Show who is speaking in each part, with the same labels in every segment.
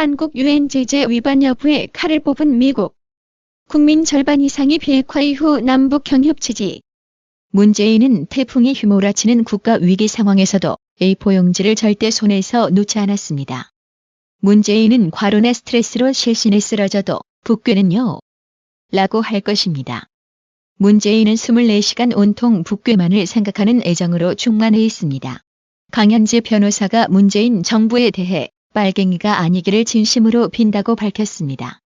Speaker 1: 한국 유엔 제재 위반 여부에 칼을 뽑은 미국. 국민 절반 이상이 비핵화 이후 남북 경협 지지. 문재인은 태풍이 휘몰아치는 국가 위기 상황에서도 A4용지를 절대 손에서 놓지 않았습니다. 문재인은 과로나 스트레스로 실신에 쓰러져도 북괴는요? 라고 할 것입니다. 문재인은 24시간 온통 북괴만을 생각하는 애정으로 충만해 있습니다. 강현재 변호사가 문재인 정부에 대해 빨갱이가 아니기를 진심으로 빈다고 밝혔습니다.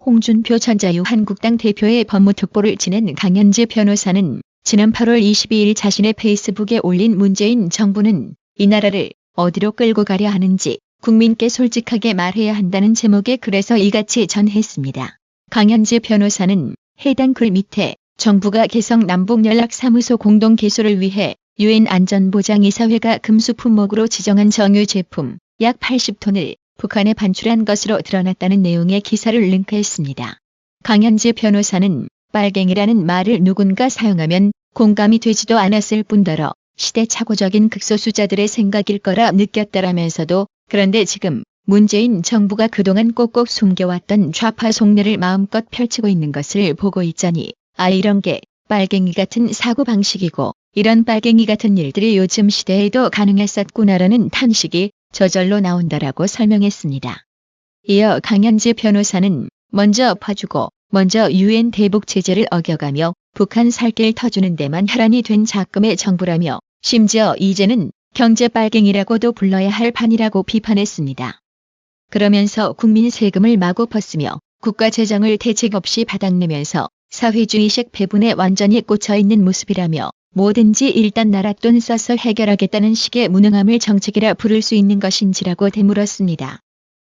Speaker 1: 홍준표 전 자유한국당 대표의 법무특보를 지낸 강현재 변호사는 지난 8월 22일 자신의 페이스북에 올린 문재인 정부는 이 나라를 어디로 끌고 가려 하는지 국민께 솔직하게 말해야 한다는 제목의 글에서 이같이 전했습니다. 강현재 변호사는 해당 글 밑에 정부가 개성 남북연락사무소 공동 개소를 위해 유엔 안전보장이사회가 금수 품목으로 지정한 정유 제품 약 80톤을 북한에 반출한 것으로 드러났다는 내용의 기사를 링크했습니다. 강현재 변호사는 빨갱이라는 말을 누군가 사용하면 공감이 되지도 않았을 뿐더러 시대착오적인 극소수자들의 생각일 거라 느꼈다라면서도 그런데 지금 문재인 정부가 그동안 꼭꼭 숨겨왔던 좌파 속내를 마음껏 펼치고 있는 것을 보고 있자니 이런 게 빨갱이 같은 사고방식이고 이런 빨갱이 같은 일들이 요즘 시대에도 가능했었구나라는 탄식이 저절로 나온다라고 설명했습니다. 이어 강현재 변호사는 먼저 파주고 먼저 유엔 대북 제재를 어겨가며 북한 살길 터주는 데만 혈안이 된 작금의 정부라며 심지어 이제는 경제 빨갱이라고도 불러야 할 판이라고 비판했습니다. 그러면서 국민 세금을 마구 퍼쓰며 국가 재정을 대책 없이 바닥내면서 사회주의식 배분에 완전히 꽂혀있는 모습이라며 뭐든지 일단 나라 돈 써서 해결하겠다는 식의 무능함을 정책이라 부를 수 있는 것인지라고 되물었습니다.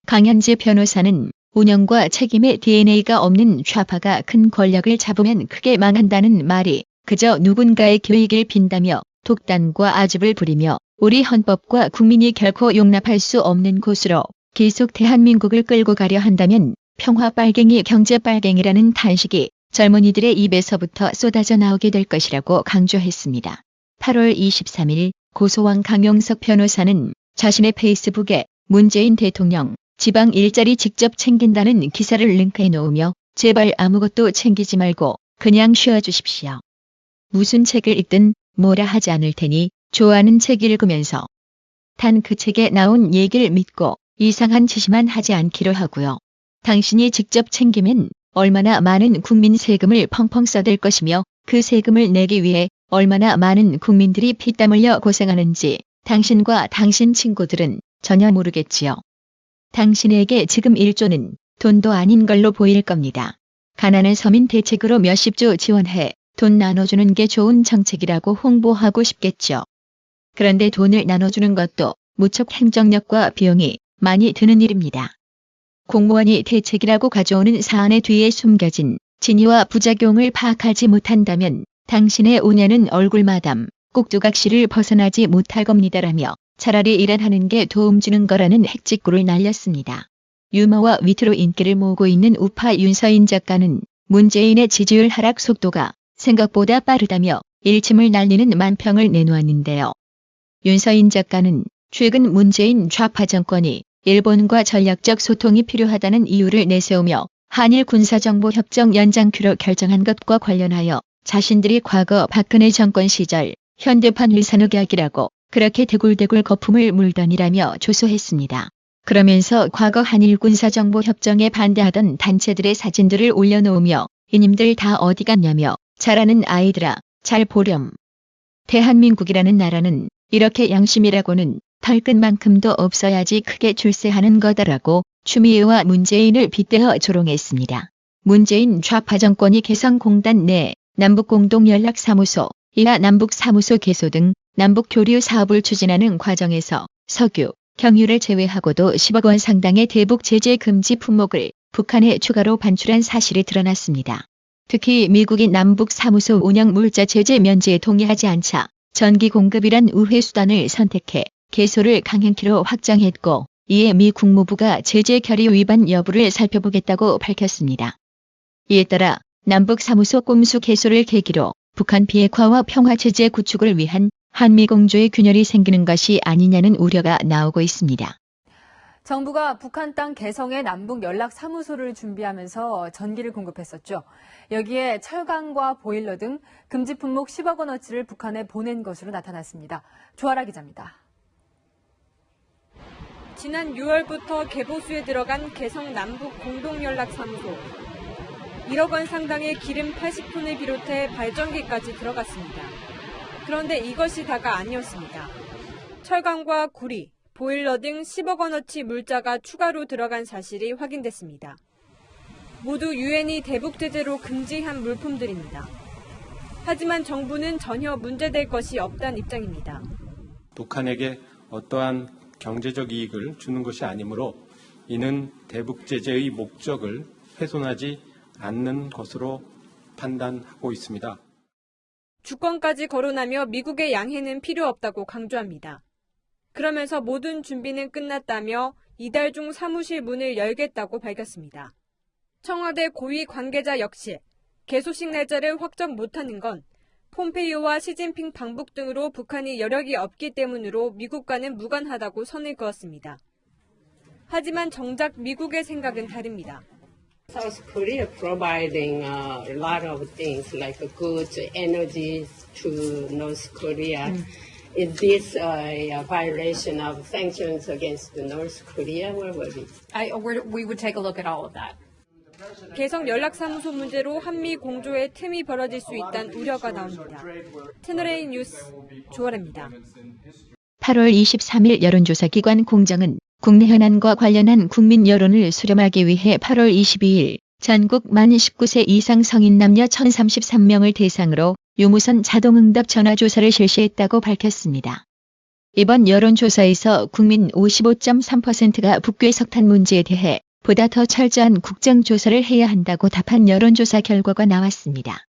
Speaker 1: 강현재 변호사는 운영과 책임의 DNA가 없는 좌파가 큰 권력을 잡으면 크게 망한다는 말이 그저 누군가의 교익을 빈다며 독단과 아집을 부리며 우리 헌법과 국민이 결코 용납할 수 없는 곳으로 계속 대한민국을 끌고 가려 한다면 평화 빨갱이 경제 빨갱이라는 탄식이 젊은이들의 입에서부터 쏟아져 나오게 될 것이라고 강조했습니다. 8월 23일 고소왕 강용석 변호사는 자신의 페이스북에 문재인 대통령 지방 일자리 직접 챙긴다는 기사를 링크해 놓으며 제발 아무것도 챙기지 말고 그냥 쉬어주십시오. 무슨 책을 읽든 뭐라 하지 않을 테니 좋아하는 책 읽으면서 단 그 책에 나온 얘기를 믿고 이상한 짓만 하지 않기로 하고요. 당신이 직접 챙기면 얼마나 많은 국민 세금을 펑펑 써댈 것이며 그 세금을 내기 위해 얼마나 많은 국민들이 피땀 흘려 고생하는지 당신과 당신 친구들은 전혀 모르겠지요. 당신에게 지금 1조는 돈도 아닌 걸로 보일 겁니다. 가난한 서민 대책으로 몇십조 지원해 돈 나눠주는 게 좋은 정책이라고 홍보하고 싶겠죠. 그런데 돈을 나눠주는 것도 무척 행정력과 비용이 많이 드는 일입니다. 공무원이 대책이라고 가져오는 사안의 뒤에 숨겨진 진위와 부작용을 파악하지 못한다면 당신의 운여는 얼굴마담 꼭두각시를 벗어나지 못할 겁니다라며 차라리 일하는 게 도움 주는 거라는 핵직구를 날렸습니다. 유머와 위트로 인기를 모으고 있는 우파 윤서인 작가는 문재인의 지지율 하락 속도가 생각보다 빠르다며 일침을 날리는 만평을 내놓았는데요. 윤서인 작가는 최근 문재인 좌파 정권이 일본과 전략적 소통이 필요하다는 이유를 내세우며 한일 군사정보협정 연장키로 결정한 것과 관련하여 자신들이 과거 박근혜 정권 시절 현대판 일산흑약이라고 그렇게 대굴대굴 거품을 물더니라며 조소했습니다. 그러면서 과거 한일 군사정보협정에 반대하던 단체들의 사진들을 올려놓으며 이님들 다 어디 갔냐며 잘하는 아이들아 잘 보렴. 대한민국이라는 나라는 이렇게 양심이라고는 털끝만큼도 없어야지 크게 출세하는 거다라고 추미애와 문재인을 빗대어 조롱했습니다. 문재인 좌파 정권이 개성공단 내 남북공동연락사무소, 이하 남북사무소 개소 등 남북교류 사업을 추진하는 과정에서 석유, 경유를 제외하고도 10억 원 상당의 대북 제재 금지 품목을 북한에 추가로 반출한 사실이 드러났습니다. 특히 미국이 남북사무소 운영 물자 제재 면제에 동의하지 않자 전기 공급이란 우회 수단을 선택해 개소를 강행키로 확정했고 이에 미 국무부가 제재 결의 위반 여부를 살펴보겠다고 밝혔습니다. 이에 따라 남북사무소 꼼수 개소를 계기로 북한 비핵화와 평화체제 구축을 위한 한미 공조의 균열이 생기는 것이 아니냐는 우려가 나오고 있습니다.
Speaker 2: 정부가 북한 땅 개성에 남북 연락 사무소를 준비하면서 전기를 공급했었죠. 여기에 철강과 보일러 등 금지 품목 10억 원어치를 북한에 보낸 것으로 나타났습니다. 조아라 기자입니다.
Speaker 3: 지난 6월부터 개보수에 들어간 개성 남북 공동연락사무소. 1억 원 상당의 기름 80톤을 비롯해 발전기까지 들어갔습니다. 그런데 이것이 다가 아니었습니다. 철강과 구리, 보일러 등 10억 원어치 물자가 추가로 들어간 사실이 확인됐습니다. 모두 유엔이 대북 제재로 금지한 물품들입니다. 하지만 정부는 전혀 문제될 것이 없다는 입장입니다.
Speaker 4: 북한에게 어떠한 경제적 이익을 주는 것이 아니므로 이는 대북 제재의 목적을 훼손하지 않는 것으로 판단하고 있습니다.
Speaker 3: 주권까지 거론하며 미국의 양해는 필요 없다고 강조합니다. 그러면서 모든 준비는 끝났다며 이달 중 사무실 문을 열겠다고 밝혔습니다. 청와대 고위 관계자 역시 개소식 날짜를 확정 못하는 건 폼페이오와 시진핑 방북 등으로 북한이 여력이 없기 때문으로 미국과는 무관하다고 선을 그었습니다. 하지만 정작 미국의 생각은 다릅니다.
Speaker 5: South Korea providing a lot of things like goods, energy to North Korea. Is this a violation of sanctions against North Korea? What would it?
Speaker 6: We would take a look at all of that.
Speaker 3: 개성 연락사무소 문제로 한미 공조에 틈이 벌어질 수 있다는 우려가 나옵니다. 채널A 뉴스 조아라입니다.
Speaker 1: 8월 23일 여론조사기관 공정은 국내 현안과 관련한 국민 여론을 수렴하기 위해 8월 22일 전국 만 19세 이상 성인 남녀 1,033명을 대상으로 유무선 자동응답 전화조사를 실시했다고 밝혔습니다. 이번 여론조사에서 국민 55.3%가 북괴 석탄 문제에 대해 보다 더 철저한 국정조사를 해야 한다고 답한 여론조사 결과가 나왔습니다.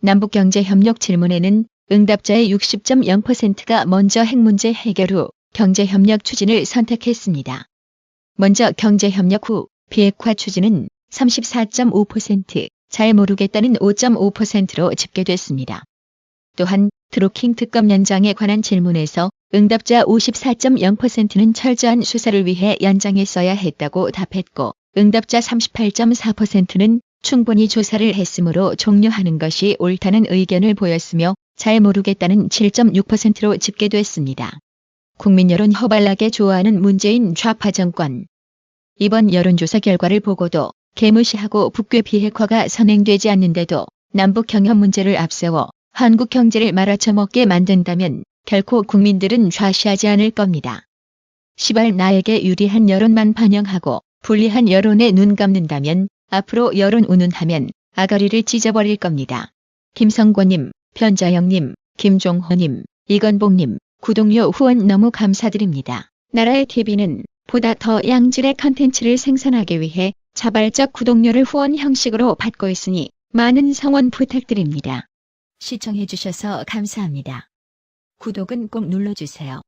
Speaker 1: 남북경제협력 질문에는 응답자의 60.0%가 먼저 핵 문제 해결 후 경제협력 추진을 선택했습니다. 먼저 경제협력 후 비핵화 추진은 34.5%, 잘 모르겠다는 5.5%로 집계됐습니다. 또한 드루킹 특검 연장에 관한 질문에서 응답자 54.0%는 철저한 수사를 위해 연장했어야 했다고 답했고 응답자 38.4%는 충분히 조사를 했으므로 종료하는 것이 옳다는 의견을 보였으며 잘 모르겠다는 7.6%로 집계됐습니다. 국민 여론 허발나게 좋아하는 문재인 좌파 정권. 이번 여론조사 결과를 보고도 개무시하고 북괴 비핵화가 선행되지 않는데도 남북 경협 문제를 앞세워 한국 경제를 말아쳐먹게 만든다면 결코 국민들은 좌시하지 않을 겁니다. 시발 나에게 유리한 여론만 반영하고 불리한 여론에 눈 감는다면 앞으로 여론 운운하면 아가리를 찢어버릴 겁니다. 김성권님, 변자영님, 김종호님, 이건복님, 구독료 후원 너무 감사드립니다. 나라의 TV는 보다 더 양질의 컨텐츠를 생산하기 위해 자발적 구독료를 후원 형식으로 받고 있으니 많은 성원 부탁드립니다. 시청해주셔서 감사합니다. 구독은 꼭 눌러주세요.